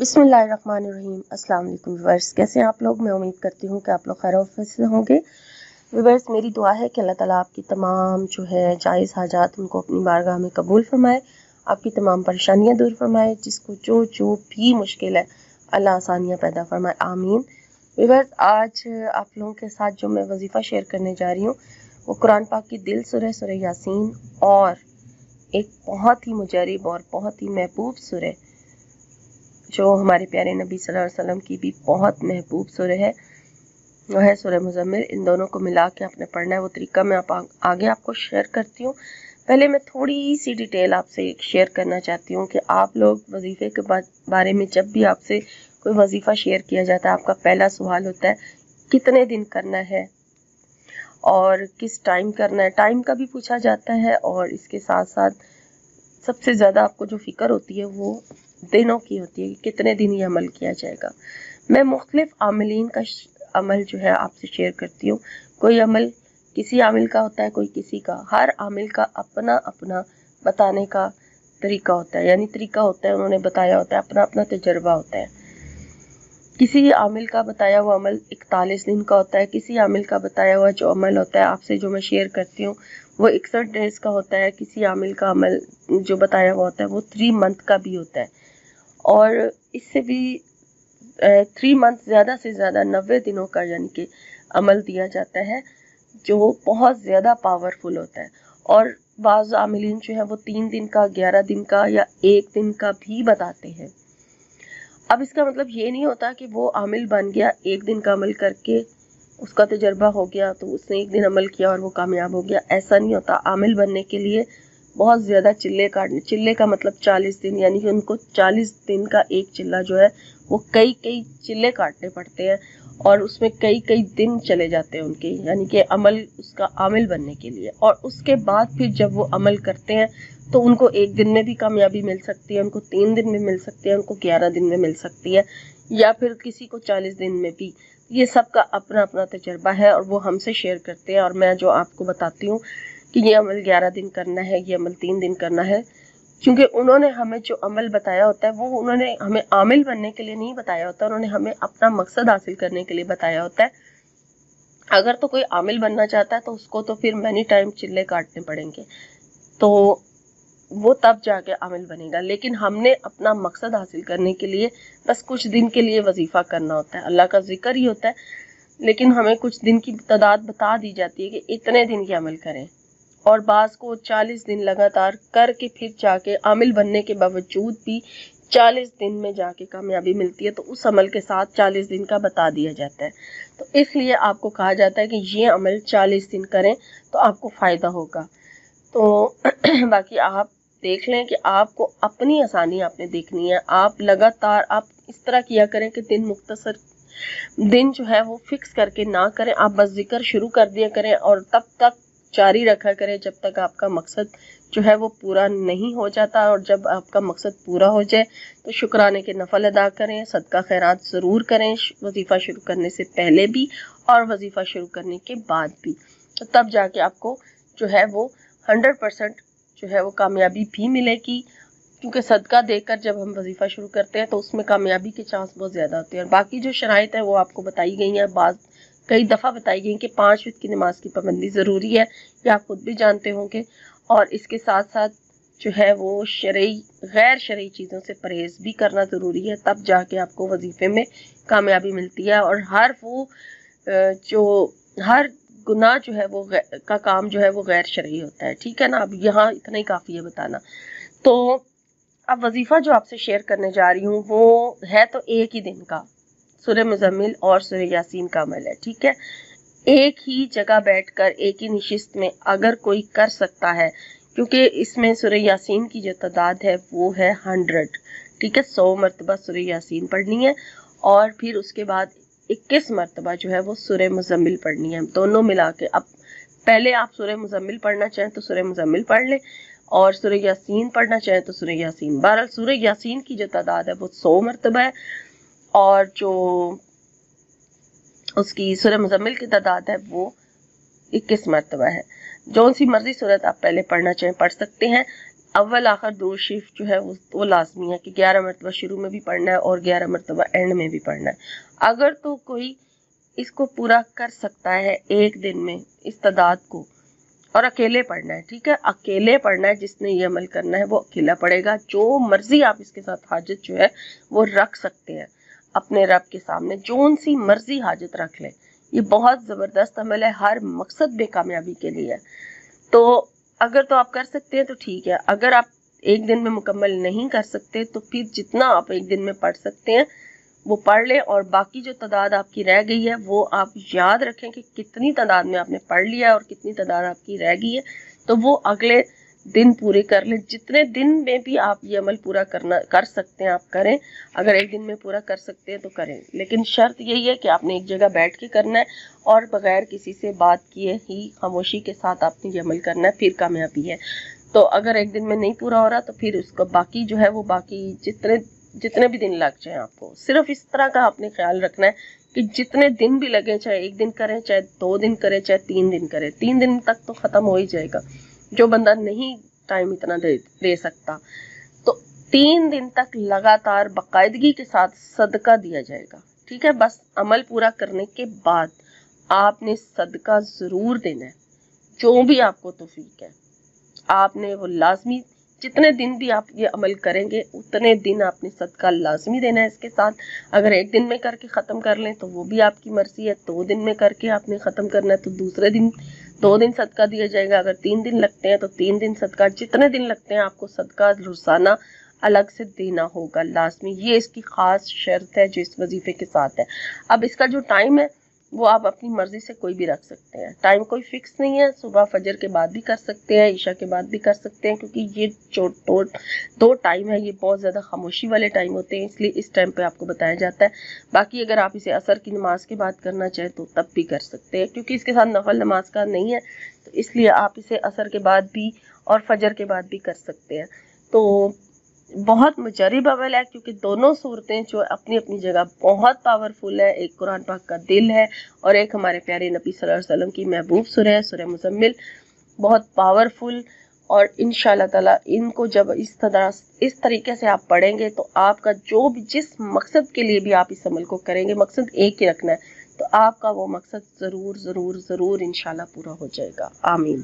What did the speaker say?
बिस्मिल्लाहिर्रहमानिर्रहीम। अस्सलाम वालेकुम व्यूअर्स, कैसे हैं आप लोग। मैं उम्मीद करती हूँ कि आप लोग खैर आफियत से होंगे। व्यूअर्स, मेरी दुआ है कि अल्लाह ताला आपकी तमाम जो है जायज़ हाजात उनको अपनी बारगाह में कबूल फरमाए, आपकी तमाम परेशानियाँ दूर फरमाए, जिसको जो भी मुश्किल है अल्लाह आसानियाँ पैदा फरमाए, आमीन। व्यूअर्स, आज आप लोगों के साथ जो मैं वजीफ़ा शेयर करने जा रही हूँ वो कुरान पाक की दिल सूरह यासीन और एक बहुत ही मुजरिब और बहुत ही महबूब सूरह जो हमारे प्यारे नबी सल्लल्लाहु अलैहि वसल्लम की भी बहुत महबूब सूरह है, वो है सूरह मुज़म्मिल। इन दोनों को मिला के आपने पढ़ना है, वो तरीका मैं आगे आपको शेयर करती हूँ। पहले मैं थोड़ी सी डिटेल आपसे शेयर करना चाहती हूँ कि आप लोग वजीफ़े के बारे में जब भी आपसे कोई वजीफ़ा शेयर किया जाता है, आपका पहला सवाल होता है कितने दिन करना है और किस टाइम करना है। टाइम का भी पूछा जाता है और इसके साथ साथ सबसे ज़्यादा आपको जो फ़िक्र होती है वो दिनों की होती है कि कितने दिन ये अमल किया जाएगा। मैं मुख्तलिफ आमिलीन का अमल जो है आपसे शेयर करती हूँ। कोई अमल किसी आमिल का होता है, कोई किसी का। हर आमिल का अपना अपना बताने का तरीका होता है, यानी तरीका होता है, उन्होंने बताया होता है, अपना अपना तजर्बा होता है। किसी आमिल का बताया हुआ अमल 41 दिन का होता है, किसी आमिल का बताया हुआ जो अमल होता है आपसे जो मैं शेयर करती हूँ वो 61 डेज का होता है, किसी आमिल का अमल जो बताया हुआ होता है वो 3 मंथ का भी होता है, और इससे भी 3 मंथ ज़्यादा से ज़्यादा 90 दिनों का यानी कि अमल दिया जाता है जो बहुत ज़्यादा पावरफुल होता है। और बाज़ आमिलीन जो है वो 3 दिन का, 11 दिन का या 1 दिन का भी बताते हैं। अब इसका मतलब ये नहीं होता कि वो आमिल बन गया, 1 दिन का अमल करके उसका तजर्बा हो गया तो उसने 1 दिन अमल किया और वो कामयाब हो गया, ऐसा नहीं होता। आमिल बनने के लिए बहुत ज़्यादा चिल्ले काटने, चिल्ले का मतलब 40 दिन, यानी कि उनको 40 दिन का एक चिल्ला जो है वो कई चिल्ले काटने पड़ते हैं और उसमें कई दिन चले जाते हैं उनके, यानी कि अमल उसका आमिल बनने के लिए। और उसके बाद फिर जब वो अमल करते हैं तो उनको 1 दिन में भी कामयाबी मिल सकती है, उनको 3 दिन में मिल सकती है, उनको 11 दिन में मिल सकती है, या फिर किसी को 40 दिन में भी। ये सबका अपना अपना तजर्बा है और वो हमसे शेयर करते हैं, और मैं जो आपको बताती हूँ कि ये अमल 11 दिन करना है, ये अमल 3 दिन करना है, क्योंकि उन्होंने हमें जो अमल बताया होता है वो उन्होंने हमें आमिल बनने के लिए नहीं बताया होता, उन्होंने हमें अपना मकसद हासिल करने के लिए बताया होता है। अगर तो कोई आमिल बनना चाहता है तो उसको तो फिर मैनी टाइम चिल्ले काटने पड़ेंगे, तो वो तब जाके आमिल बनेगा। लेकिन हमने अपना मकसद हासिल करने के लिए बस कुछ दिन के लिए वजीफा करना होता है, अल्लाह का जिक्र ही होता है, लेकिन हमें कुछ दिन की तादाद बता दी जाती है कि इतने दिन की अमल करें, और बाज़ को 40 दिन लगातार करके फिर जाके आमिल बनने के बावजूद भी 40 दिन में जाके कामयाबी मिलती है, तो उस अमल के साथ 40 दिन का बता दिया जाता है। तो इसलिए आपको कहा जाता है कि ये अमल 40 दिन करें तो आपको फ़ायदा होगा। तो बाकी आप देख लें कि आपको अपनी आसानी आपने देखनी है। आप लगातार आप इस तरह किया करें कि दिन मुख्तसर दिन जो है वो फिक्स करके ना करें, आप बस जिक्र शुरू कर दिया करें और तब तक जारी रखा करें जब तक आपका मकसद जो है वो पूरा नहीं हो जाता। और जब आपका मकसद पूरा हो जाए तो शुक्राने के नफल अदा करें, सदका खैरात ज़रूर करें, वजीफ़ा शुरू करने से पहले भी और वजीफ़ा शुरू करने के बाद भी, तो तब जाके आपको जो है वो 100% जो है वो कामयाबी भी मिलेगी। क्योंकि सदका देकर जब हम वजीफ़ा शुरू करते हैं तो उसमें कामयाबी के चांस बहुत ज़्यादा होते हैं। और बाकी जो शराइत है वो आपको बताई गई हैं, कई दफ़ा बताई गई कि 5 वक्त की नमाज की पाबंदी ज़रूरी है, ये आप खुद भी जानते होंगे। और इसके साथ साथ जो है वो गैर शरई चीज़ों से परहेज़ भी करना ज़रूरी है, तब जाके आपको वजीफ़े में कामयाबी मिलती है। और हर गुनाह जो है वो का काम जो है वो गैर शरई होता है, ठीक है ना। अब यहाँ इतना ही काफ़ी है बताना। तो अब वजीफ़ा जो आपसे शेयर करने जा रही हूँ वो है तो एक ही दिन का, सूरह मुज़म्मिल और सूरह यासीन का अमल है, ठीक है। एक ही जगह बैठकर एक ही निशिस्त में अगर कोई कर सकता है, क्योंकि इसमें सूरह यासीन की जो तादाद है वो है 100, ठीक है। 100 मरतबा सूरह यासीन पढ़नी है और फिर उसके बाद 21 मरतबा जो है वो सूरह मुज़म्मिल पढ़नी है, दोनों मिला के। अब पहले आप सूरह मुज़म्मिल पढ़ना चाहें तो सूरह मुज़म्मिल पढ़ लें, और सूरह यासीन पढ़ना चाहें तो सूरह यासीन। बहरहाल सूरह यासीन की जो तादाद है वो 100 मरतबा है, और जो उसकी सूरह मुज़म्मिल की तादाद है वो 21 मरतबा है। जो सी मर्जी सूरत आप पहले पढ़ना चाहें पढ़ सकते हैं। اول آخر درود شریف جو ہے وہ لازمی ہے کہ 11 مرتبہ شروع میں بھی پڑھنا ہے اور 11 مرتبہ اینڈ میں بھی پڑھنا ہے. اگر تو کوئی اس کو پورا کر سکتا ہے ایک دن میں اس تعداد کو، اور اکیلے پڑھنا ہے، ٹھیک ہے، اکیلے پڑھنا ہے، جس نے یہ عمل کرنا ہے وہ اکیلا پڑھے گا. جو مرضی آپ اس کے ساتھ حاجت جو ہے وہ رکھ سکتے ہیں اپنے رب کے سامنے، جون سی مرضی حاجت رکھ لیں. یہ بہت زبردست عمل ہے، ہر مقصد بے کامیابی کے لیے. تو اگر تو آپ کر سکتے ہیں تو ٹھیک ہے، اگر آپ ایک دن میں مکمل نہیں کر سکتے تو پھر جتنا آپ ایک دن میں پڑھ سکتے ہیں وہ پڑھ لیں، اور باقی جو تعداد آپ کی رہ گئی ہے وہ آپ یاد رکھیں کہ کتنی تعداد میں آپ نے پڑھ لیا ہے اور کتنی تعداد آپ کی رہ گئی ہے، تو وہ اگلے دن پورے کر لیں. جتنے دن میں بھی آپ یہ عمل پورا کر سکتے ہیں آپ کریں. اگر ایک دن میں پورا کر سکتے ہیں تو کریں، لیکن شرط یہی ہے کہ آپ نے ایک جگہ بیٹھ کے کرنا ہے اور بغیر کسی سے بات کیے ہی خاموشی کے ساتھ آپ نے یہ عمل کرنا ہے، پھر کامیابی ہے. تو اگر ایک دن میں نہیں پورا ہو رہا تو پھر اس کا باقی جو ہے وہ باقی جتنے بھی دن لگ جائیں آپ کو، صرف اس طرح کا آپ نے خیال رکھنا ہے کہ جتنے دن بھی لگیں، چاہے ایک دن کریں، چاہے 2 دن کریں، چاہے 3 دن کریں، 3 دن تک تو ختم ہو ہی جائے گا. جو بندہ نہیں ٹائم اتنا دے سکتا تو 3 دن تک لگاتار باقاعدگی کے ساتھ صدقہ دیا جائے گا. ٹھیک ہے، بس عمل پورا کرنے کے بعد آپ نے صدقہ ضرور دینا ہے، جو بھی آپ کو توفیق ہے آپ نے وہ لازمی، جتنے دن بھی آپ یہ عمل کریں گے اتنے دن آپ نے صدقہ لازمی دینا ہے. اس کے ساتھ اگر ایک دن میں کر کے ختم کر لیں تو وہ بھی آپ کی مرضی ہے، 2 دن میں کر کے آپ نے ختم کرنا ہے تو دوسرے دن 2 دن صدقہ دیا جائے گا. اگر 3 دن لگتے ہیں تو 3 دن صدقہ، جتنے دن لگتے ہیں آپ کو صدقہ روزانہ الگ سے دینا ہوگا لازمی. یہ اس کی خاص شرط ہے جو اس وظیفے کے ساتھ ہے. اب اس کا جو ٹائم ہے وہ آپ اپنی مرضی سے کوئی بھی رکھ سکتے ہیں، ٹائم کوئی فکس نہیں ہے. صبح فجر کے بعد بھی کر سکتے ہیں، عشاء کے بعد بھی کر سکتے ہیں، کیونکہ یہ جو 2 ٹائم ہے یہ بہت زیادہ خاموشی والے ٹائم ہوتے ہیں، اس لیے اس ٹائم پہ آپ کو بتایا جاتا ہے. باقی اگر آپ اسے عصر کی نماز کے بعد کرنا چاہیں تو تب بھی کر سکتے ہیں، کیونکہ اس کے ساتھ نفل نماز کا نہیں ہے تو اس لیے آپ اسے عصر کے بعد بھی اور فجر کے بعد بھی کر سکتے ہیں. تو بہت مجرب عمل ہے، کیونکہ دونوں صورتیں جو اپنی اپنی جگہ بہت پاورفل ہے. ایک قرآن پاک کا دل ہے اور ایک ہمارے پیارے نبی صلی اللہ علیہ وسلم کی محبوب سورہ ہے، سورہ مزمل، بہت پاورفل. اور انشاءاللہ تعالی ان کو جب اس طریقے سے آپ پڑھیں گے تو آپ کا جو بھی جس مقصد کے لیے بھی آپ اس عمل کو کریں گے، مقصد ایک ہی رکھنا ہے، تو آپ کا وہ مقصد ضرور ضرور ضرور انشاءاللہ پورا ہو جائے گا. آمین.